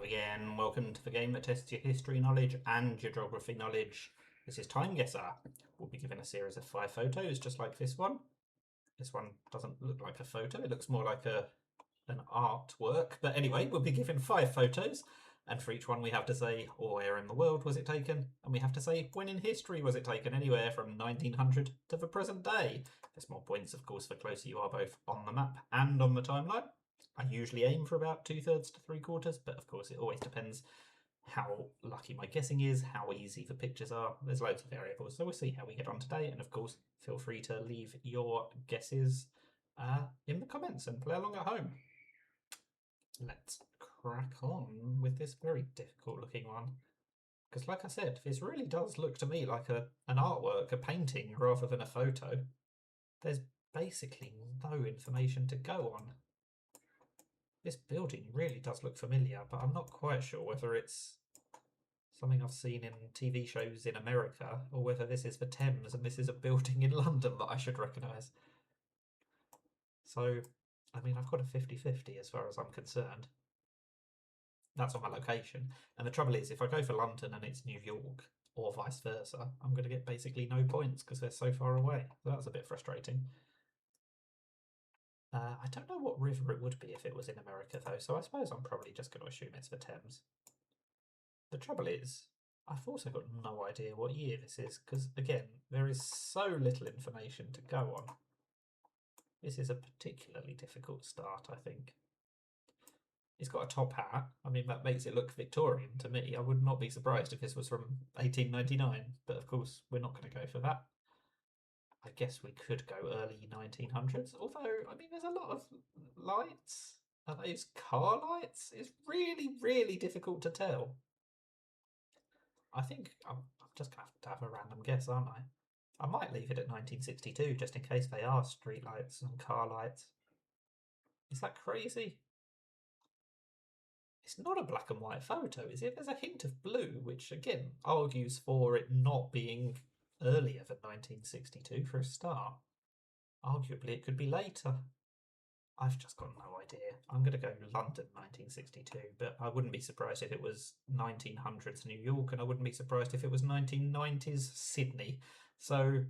again. Welcome to the game that tests your history knowledge and your geography knowledge. This is TimeGuessr. We'll be given a series of 5 photos, just like this one. This one doesn't look like a photo, it looks more like an artwork. But anyway, we'll be given 5 photos, and for each one we have to say where in the world was it taken, and we have to say when in history was it taken, anywhere from 1900 to the present day. There's more points, of course, the closer you are both on the map and on the timeline. I usually aim for about 2/3 to 3/4, but of course it always depends how lucky my guessing is, how easy the pictures are. There's loads of variables, so we'll see how we get on today. And of course, feel free to leave your guesses in the comments and play along at home. Let's crack on with this very difficult looking one. Because like I said, this really does look to me like an artwork, a painting, rather than a photo. There's basically no information to go on. This building really does look familiar, but I'm not quite sure whether it's something I've seen in TV shows in America or whether this is the Thames and this is a building in London that I should recognise. So, I mean, I've got a 50-50 as far as I'm concerned. That's on my location. And the trouble is, if I go for London and it's New York, or vice versa, I'm going to get basically no points because they're so far away. So that's a bit frustrating. I don't know what river it would be if it was in America, though, so I suppose I'm probably just going to assume it's the Thames. The trouble is, I've also got no idea what year this is, because, again, there is so little information to go on. This is a particularly difficult start, I think. It's got a top hat. I mean, that makes it look Victorian to me. I would not be surprised if this was from 1899, but of course, we're not going to go for that. I guess we could go early 1900s, although, I mean, there's a lot of lights. Are those car lights? It's really, really difficult to tell. I think I'm just going to have a random guess, aren't I? I might leave it at 1962, just in case they are street lights and car lights. Is that crazy? It's not a black and white photo, is it? There's a hint of blue, which, again, argues for it not being earlier than 1962 for a start. Arguably, it could be later. I've just got no idea. I'm going to go London 1962, but I wouldn't be surprised if it was 1900s New York, and I wouldn't be surprised if it was 1990s Sydney. So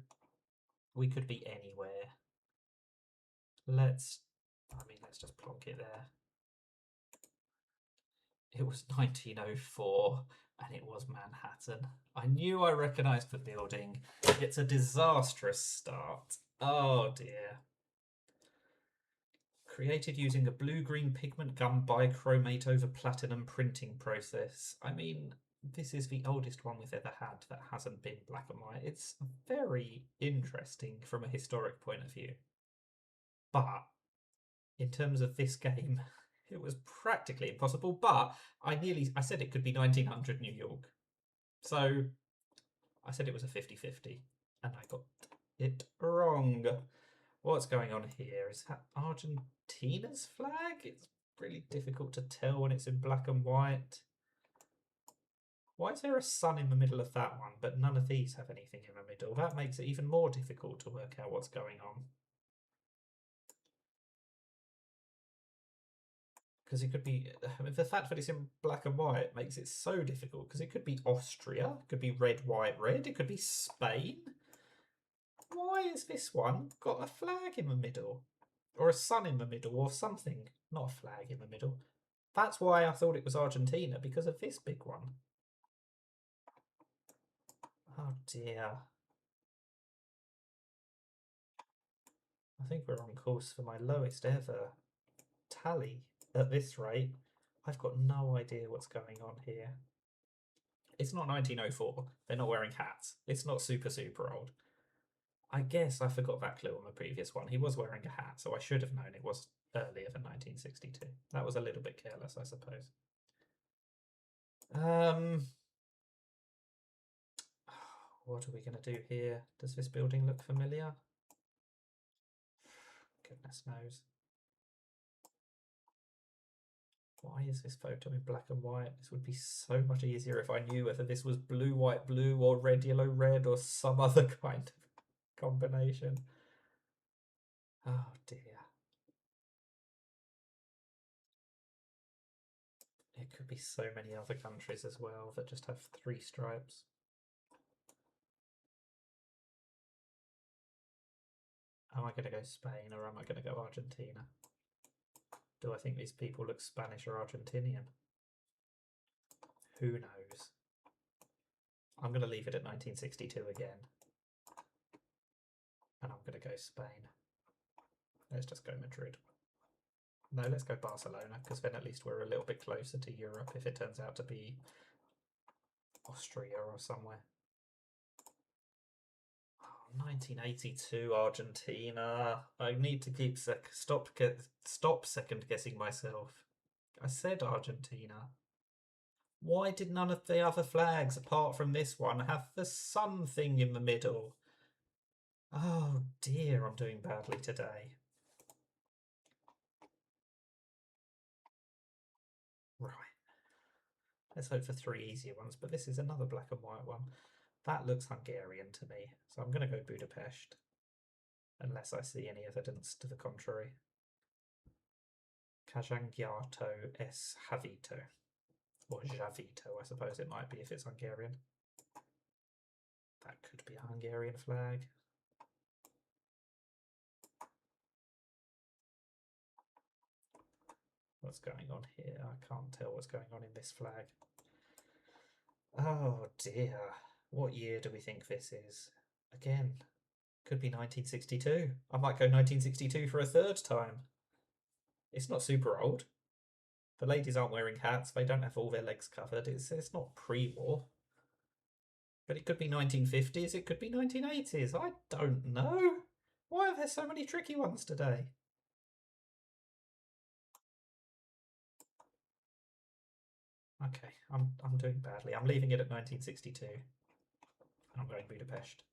we could be anywhere. Let's just plonk it there. It was 1904 and it was Manhattan. I knew I recognised the building. It's a disastrous start. Oh dear. Created using a blue-green pigment gum bichromate over platinum printing process. I mean, this is the oldest one we've ever had that hasn't been black and white. It's very interesting from a historic point of view. But in terms of this game, it was practically impossible, but I said it could be 1900 New York. So I said it was a 50-50, and I got it wrong. What's going on here? Is that Argentina's flag? It's really difficult to tell when it's in black and white. Why is there a sun in the middle of that one, but none of these have anything in the middle? That makes it even more difficult to work out what's going on. Because it could be, I mean, the fact that it's in black and white makes it so difficult, because it could be Austria, it could be red, white, red, it could be Spain. Why has this one got a flag in the middle? Or a sun in the middle, or something? Not a flag in the middle. That's why I thought it was Argentina, because of this big one. Oh dear. I think we're on course for my lowest ever tally at this rate. I've got no idea what's going on here. It's not 1904. They're not wearing hats. It's not super, super old. I guess I forgot that clue on the previous one. He was wearing a hat, so I should have known it was earlier than 1962. That was a little bit careless, I suppose. What are we going to do here? Does this building look familiar? Goodness knows. Why is this photo in black and white? This would be so much easier if I knew whether this was blue, white, blue, or red, yellow, red, or some other kind of combination. Oh dear. It could be so many other countries as well that just have 3 stripes. Am I going to go Spain or am I going to go Argentina? Do I think these people look Spanish or Argentinian? Who knows? I'm going to leave it at 1962 again. And I'm going to go Spain. Let's just go Madrid. No, let's go Barcelona, because then at least we're a little bit closer to Europe if it turns out to be Austria or somewhere. 1982 Argentina. I need to keep stop second guessing myself. I said Argentina. Why did none of the other flags, apart from this one, have the sun thing in the middle? Oh dear, I'm doing badly today. Right. Let's hope for 3 easier ones, but this is another black and white one. That looks Hungarian to me, so I'm going to go Budapest, unless I see any evidence to the contrary. Kazsangyato S. Javito, or Javito, I suppose it might be if it's Hungarian. That could be a Hungarian flag. What's going on here? I can't tell what's going on in this flag. Oh dear. What year do we think this is? Again, could be 1962. I might go 1962 for a 3rd time. It's not super old. The ladies aren't wearing hats. They don't have all their legs covered. It's not pre-war. But it could be 1950s. It could be 1980s. I don't know. Why are there so many tricky ones today? Okay, I'm doing badly. I'm leaving it at 1962. I'm going Budapest.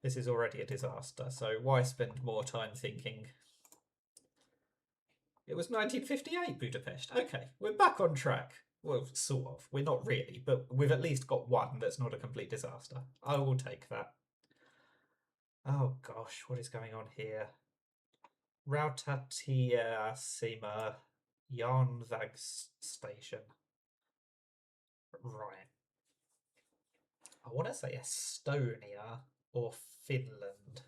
This is already a disaster, so why spend more time thinking? It was 1958 Budapest. Okay, we're back on track. Well, sort of. We're not really, but we've at least got one that's not a complete disaster. I will take that. Oh gosh, what is going on here? Rautatiesema Järnväg Station. Right. I want to say Estonia or Finland.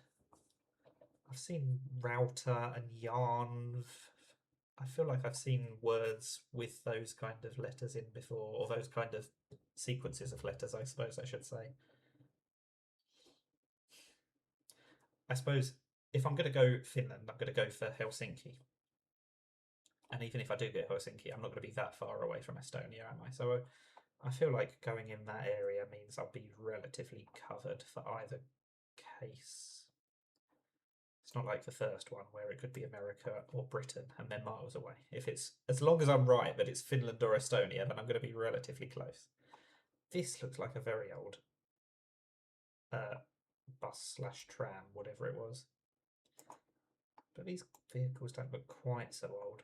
I've seen router and yarn. I feel like I've seen words with those kind of letters in before, or those kind of sequences of letters, I suppose I should say. I suppose if I'm going to go Finland, I'm going to go for Helsinki. And even if I do get Helsinki, I'm not going to be that far away from Estonia, am I? So I feel like going in that area means I'll be relatively covered for either case. It's not like the first one where it could be America or Britain and they're miles away. If it's, as long as I'm right that it's Finland or Estonia, then I'm going to be relatively close. This looks like a very old bus/tram, whatever it was. But these vehicles don't look quite so old.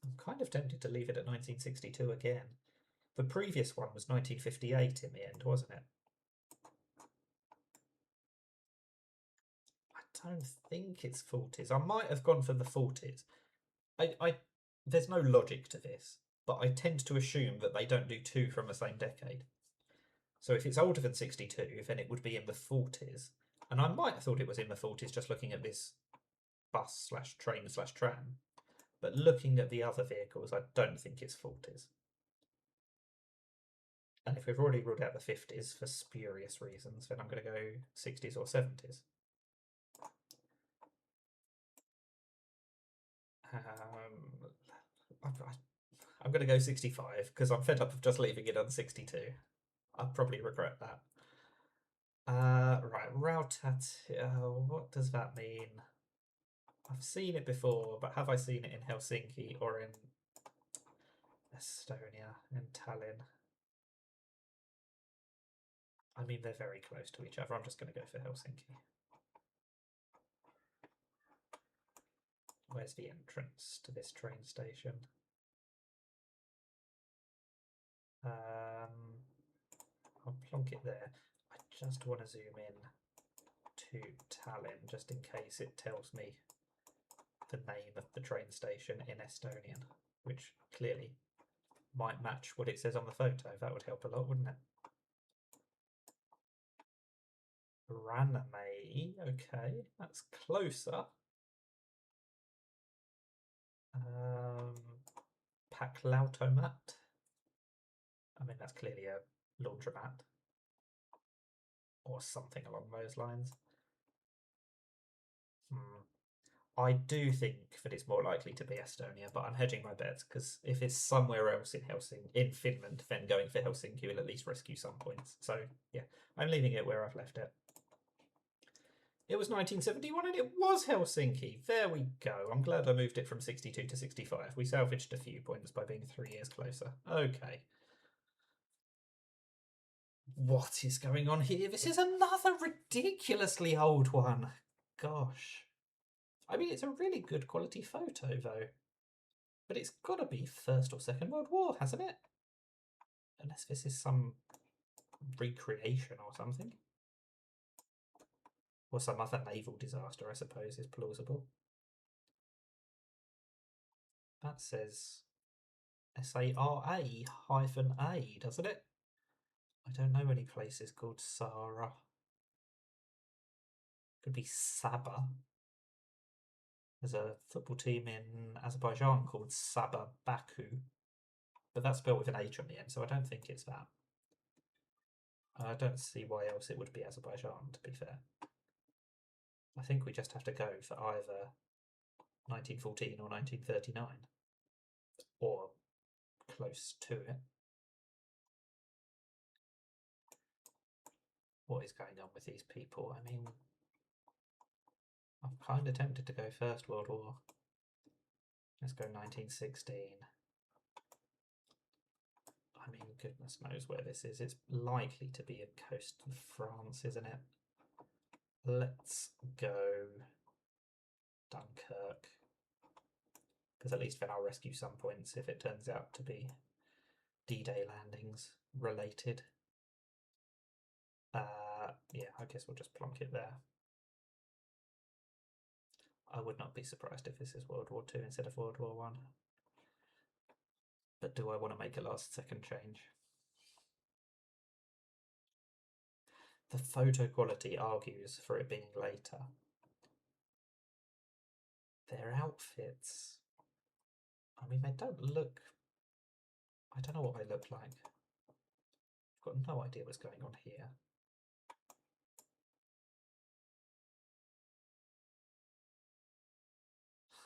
I'm kind of tempted to leave it at 1962 again. The previous one was 1958 in the end, wasn't it? I don't think it's 40s. I might have gone for the 40s. There's no logic to this, but I tend to assume that they don't do 2 from the same decade. So if it's older than 62, then it would be in the 40s. And I might have thought it was in the 40s just looking at this bus/train/tram. But looking at the other vehicles, I don't think it's 40s. And if we've already ruled out the 50s for spurious reasons, then I'm going to go 60s or 70s. I'm going to go 65 because I'm fed up of just leaving it on 62. I'll probably regret that. Right, Rautat. What does that mean? I've seen it before, but have I seen it in Helsinki or in Estonia, in Tallinn? I mean, they're very close to each other. I'm just going to go for Helsinki. Where's the entrance to this train station? I'll plonk it there. I just want to zoom in to Tallinn, just in case it tells me the name of the train station in Estonian, which clearly might match what it says on the photo. That would help a lot, wouldn't it? Raname, okay, that's closer. Paklautomat. I mean, that's clearly a laundromat or something along those lines. I do think that it's more likely to be Estonia, but I'm hedging my bets because if it's somewhere else in Finland, then going for Helsinki will at least rescue some points. So yeah, I'm leaving it where I've left it. It was 1971 and it was Helsinki. There we go. I'm glad I moved it from 62 to 65. We salvaged a few points by being 3 years closer. Okay. What is going on here? This is another ridiculously old one. Gosh. I mean, it's a really good quality photo, though. But it's got to be First or Second World War, hasn't it? Unless this is some recreation or something. Or some other naval disaster, I suppose, is plausible. That says SARA-A, doesn't it? I don't know any places called Sara. Could be Saba. There's a football team in Azerbaijan called Saba Baku. But that's spelled with an H on the end, so I don't think it's that. I don't see why else it would be Azerbaijan, to be fair. I think we just have to go for either 1914 or 1939. Or close to it. What is going on with these people? I mean, I'm kind of tempted to go First World War. Let's go 1916. I mean, goodness knows where this is. It's likely to be a coast of France, isn't it? Let's go Dunkirk. Because at least then I'll rescue some points if it turns out to be D-Day landings related. Yeah, I guess we'll just plonk it there. I would not be surprised if this is World War II instead of World War I. But do I want to make a last second change? The photo quality argues for it being later. Their outfits. I mean, they don't look... I don't know what they look like. I've got no idea what's going on here.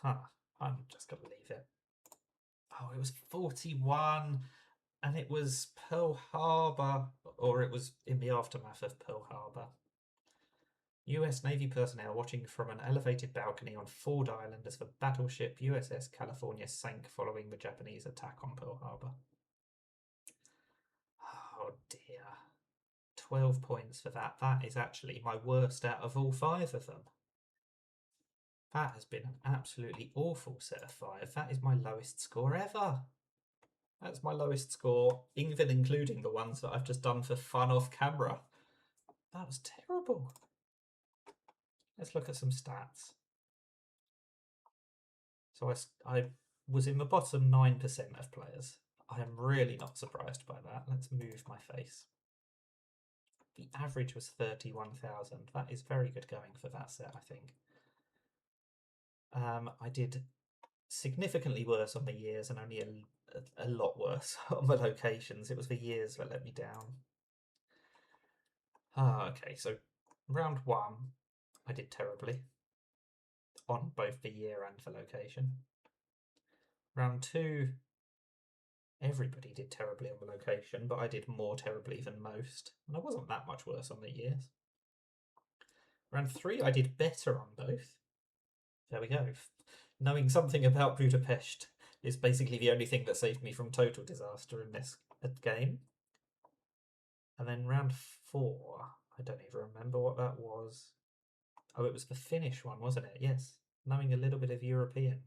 Huh. I'm just going to leave it. Oh, it was 41 and it was Pearl Harbor, or it was in the aftermath of Pearl Harbor. US Navy personnel watching from an elevated balcony on Ford Island as the battleship USS California sank following the Japanese attack on Pearl Harbor. Oh dear. 12 points for that. That is actually my worst out of all 5 of them. That has been an absolutely awful set of 5. That is my lowest score ever. That's my lowest score, even including the ones that I've just done for fun off camera. That was terrible. Let's look at some stats. So I was in the bottom 9% of players. I am really not surprised by that. Let's move my face. The average was 31,000. That is very good going for that set, I think. I did significantly worse on the years and only a lot worse on the locations. It was the years that let me down. Okay, so round 1, I did terribly on both the year and the location. Round 2, everybody did terribly on the location, but I did more terribly than most, and I wasn't that much worse on the years. Round 3, I did better on both. There we go. Knowing something about Budapest is basically the only thing that saved me from total disaster in this game. And then round 4, I don't even remember what that was. Oh, it was the Finnish one, wasn't it? Yes. Knowing a little bit of European.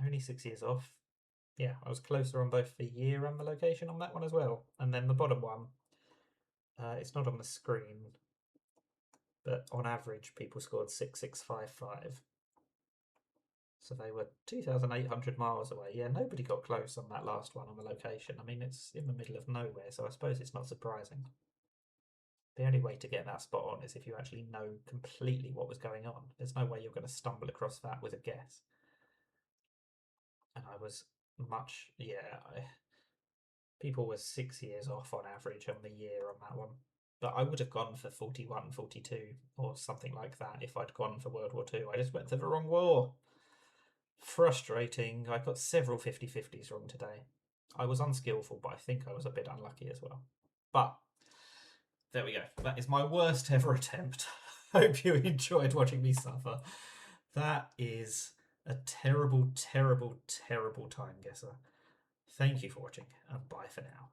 Only 6 years off. Yeah, I was closer on both the year and the location on that one as well. And then the bottom one, it's not on the screen. but on average, people scored 6655. So they were 2,800 miles away. Yeah, nobody got close on that last one on the location. I mean, it's in the middle of nowhere, so I suppose it's not surprising. The only way to get that spot on is if you actually know completely what was going on. There's no way you're going to stumble across that with a guess. And I was much, yeah, people were 6 years off on average on the year on that one. But I would have gone for 41, 42 or something like that if I'd gone for World War II. I just went to the wrong war. Frustrating. I got several 50-50s wrong today. I was unskillful, but I think I was a bit unlucky as well. But there we go. That is my worst ever attempt. Hope you enjoyed watching me suffer. That is a terrible, terrible, terrible time guesser. Thank you for watching, and bye for now.